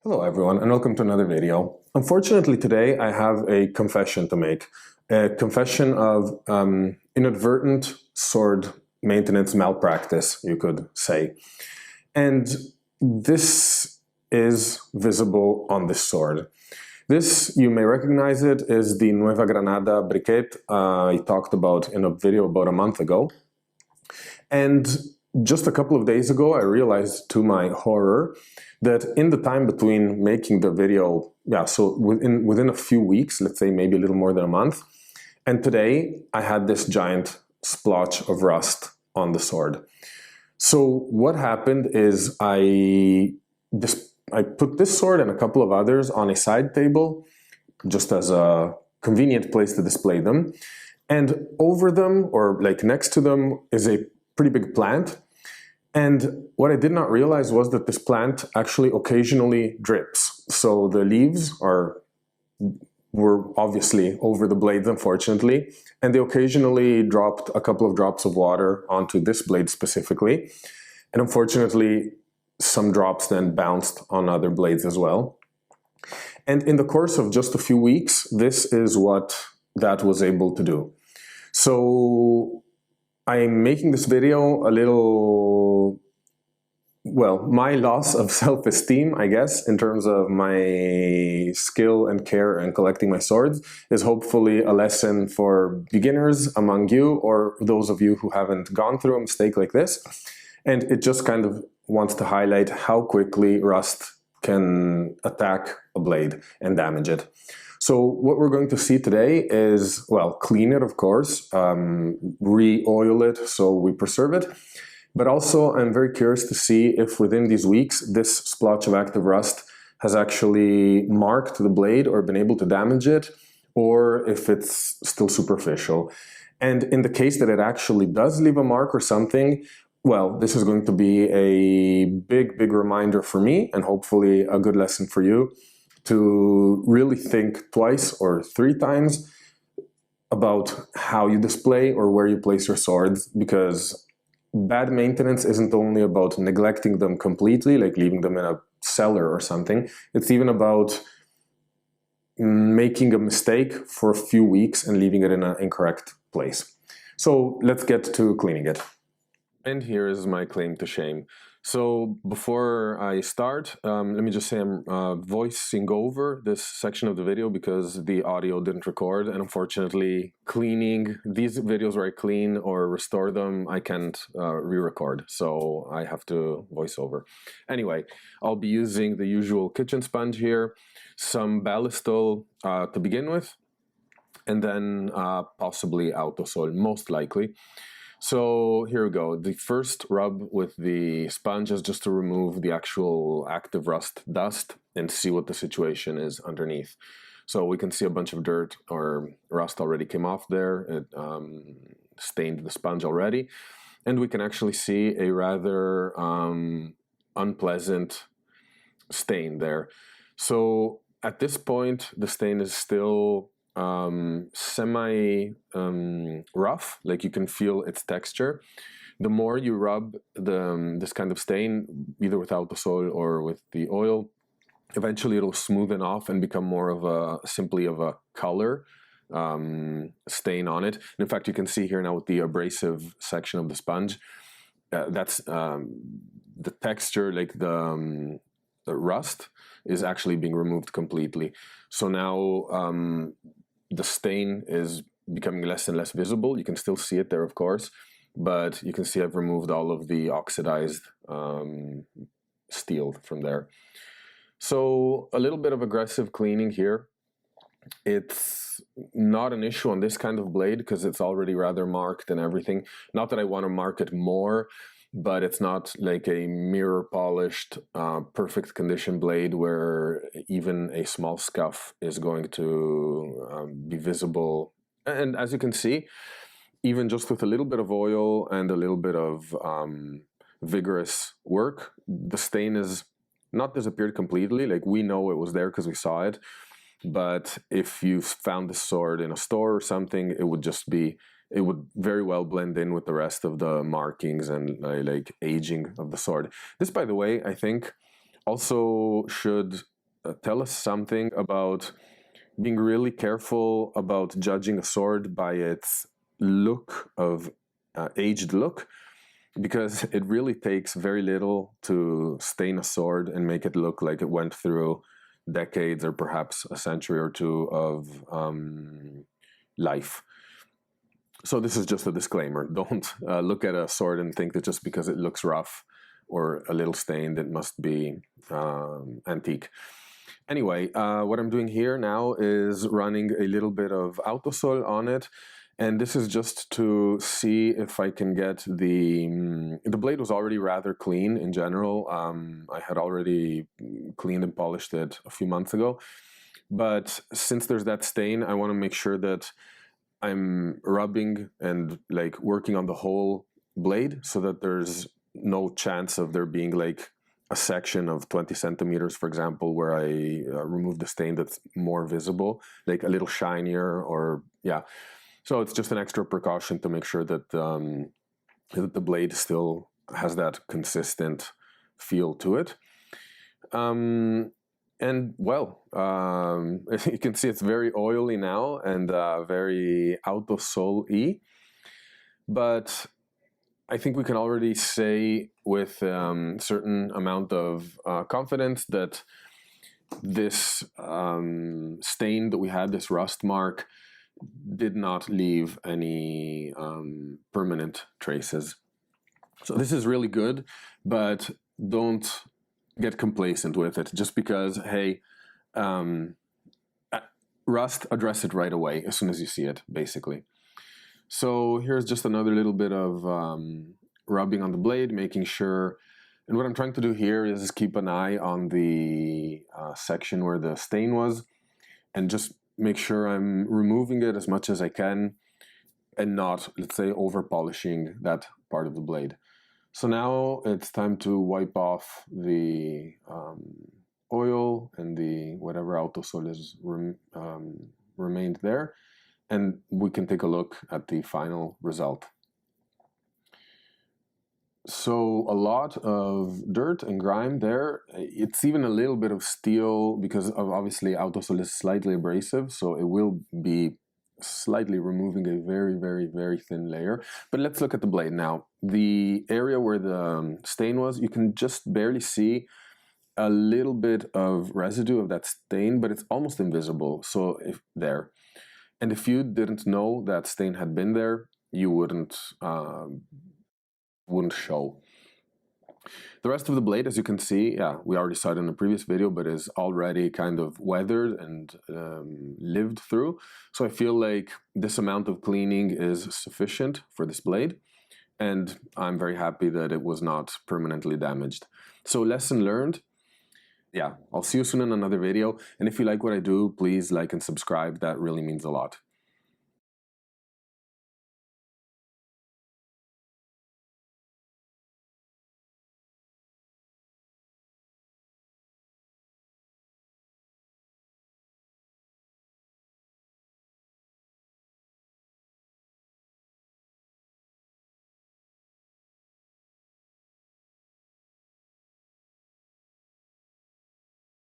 Hello everyone and welcome to another video. Unfortunately today I have a confession to make. A confession of inadvertent sword maintenance malpractice, you could say. And this is visible on this sword. This, you may recognize it, is the Nueva Granada briquet I talked about in a video about a month ago. And just a couple of days ago I realized to my horror that in the time between making the video, so within a few weeks, let's say maybe a little more than a month, and today I had this giant splotch of rust on the sword. So what happened is I put this sword and a couple of others on a side table just as a convenient place to display them, and over them, or like next to them, is a pretty big plant. And what I did not realize was that this plant actually occasionally drips. So the leaves were obviously over the blades, unfortunately, and they occasionally dropped a couple of drops of water onto this blade specifically. And unfortunately, some drops then bounced on other blades as well. And in the course of just a few weeks, this is what that was able to do. So I'm making this video a little, well, my loss of self-esteem, I guess, in terms of my skill and care in collecting my swords, is hopefully a lesson for beginners among you or those of you who haven't gone through a mistake like this. And it just kind of wants to highlight how quickly rust can attack a blade and damage it. So what we're going to see today is, well, clean it, of course, re-oil it so we preserve it. But also I'm very curious to see if within these weeks this splotch of active rust has actually marked the blade or been able to damage it, or if it's still superficial. And in the case that it actually does leave a mark or something, well, this is going to be a big reminder for me, and hopefully a good lesson for you, to really think twice or three times about how you display or where you place your swords, because bad maintenance isn't only about neglecting them completely, like leaving them in a cellar or something. It's even about making a mistake for a few weeks and leaving it in an incorrect place. So let's get to cleaning it. And here is my claim to shame. So before I start, let me just say I'm voicing over this section of the video because the audio didn't record, and unfortunately cleaning these videos where I clean or restore them, I can't re-record, so I have to voice over. Anyway, I'll be using the usual kitchen sponge here, some ballistol to begin with, and then possibly autosol, most likely. So here we go. The first rub with the sponge is just to remove the actual active rust dust and see what the situation is underneath. So we can see a bunch of dirt or rust already came off there. It stained the sponge already. And we can actually see a rather unpleasant stain there. So at this point, the stain is still semi rough, like you can feel its texture. The more you rub this kind of stain, either with autosol or with the oil, eventually it'll smoothen off and become more of a simply of a color stain on it. And in fact, you can see here now with the abrasive section of the sponge, that's the texture, like the rust is actually being removed completely. So now the stain is becoming less and less visible. You can still see it there, of course, but you can see I've removed all of the oxidized steel from there. So a little bit of aggressive cleaning here. It's not an issue on this kind of blade because it's already rather marked and everything. Not that I want to mark it more, but it's not like a mirror polished, perfect condition blade where even a small scuff is going to be visible. And as you can see, even just with a little bit of oil and a little bit of vigorous work, the stain is not disappeared completely. Like, we know it was there because we saw it. But if you found the sword in a store or something, it would just be, it would very well blend in with the rest of the markings and like aging of the sword. This, by the way, I think also should tell us something about being really careful about judging a sword by its look of aged look, because it really takes very little to stain a sword and make it look like it went through decades or perhaps a century or two of life. So this is just a disclaimer. Don't look at a sword and think that just because it looks rough or a little stained, it must be antique. Anyway, what I'm doing here now is running a little bit of Autosol on it. And this is just to see if I can get the blade was already rather clean in general. I had already cleaned and polished it a few months ago. But since there's that stain, I want to make sure that I'm rubbing and like working on the whole blade so that there's no chance of there being like a section of 20 centimeters, for example, where I remove the stain that's more visible, like a little shinier or, yeah. So it's just an extra precaution to make sure that, that the blade still has that consistent feel to it. And well, you can see it's very oily now and very Autosol-y. But I think we can already say with certain amount of confidence that this stain that we had, this rust mark, did not leave any permanent traces. So this is really good, but don't get complacent with it just because, hey, rust, address it right away as soon as you see it, basically. So here's just another little bit of rubbing on the blade, making sure. And what I'm trying to do here is keep an eye on the section where the stain was and just make sure I'm removing it as much as I can and not, let's say, over polishing that part of the blade. So now it's time to wipe off the oil and the whatever Autosol is remained there, and we can take a look at the final result. So a lot of dirt and grime there. It's even a little bit of steel because obviously Autosol is slightly abrasive, so it will be slightly removing a very, very, very thin layer. But let's look at the blade now. The area where the stain was, you can just barely see a little bit of residue of that stain, but it's almost invisible. So if there, and if you didn't know that stain had been there, you wouldn't show. The rest of the blade, as you can see, yeah, we already saw it in the previous video, but is already kind of weathered and lived through. So I feel like this amount of cleaning is sufficient for this blade, and I'm very happy that it was not permanently damaged. So lesson learned. Yeah, I'll see you soon in another video, and if you like what I do, please like and subscribe. That really means a lot.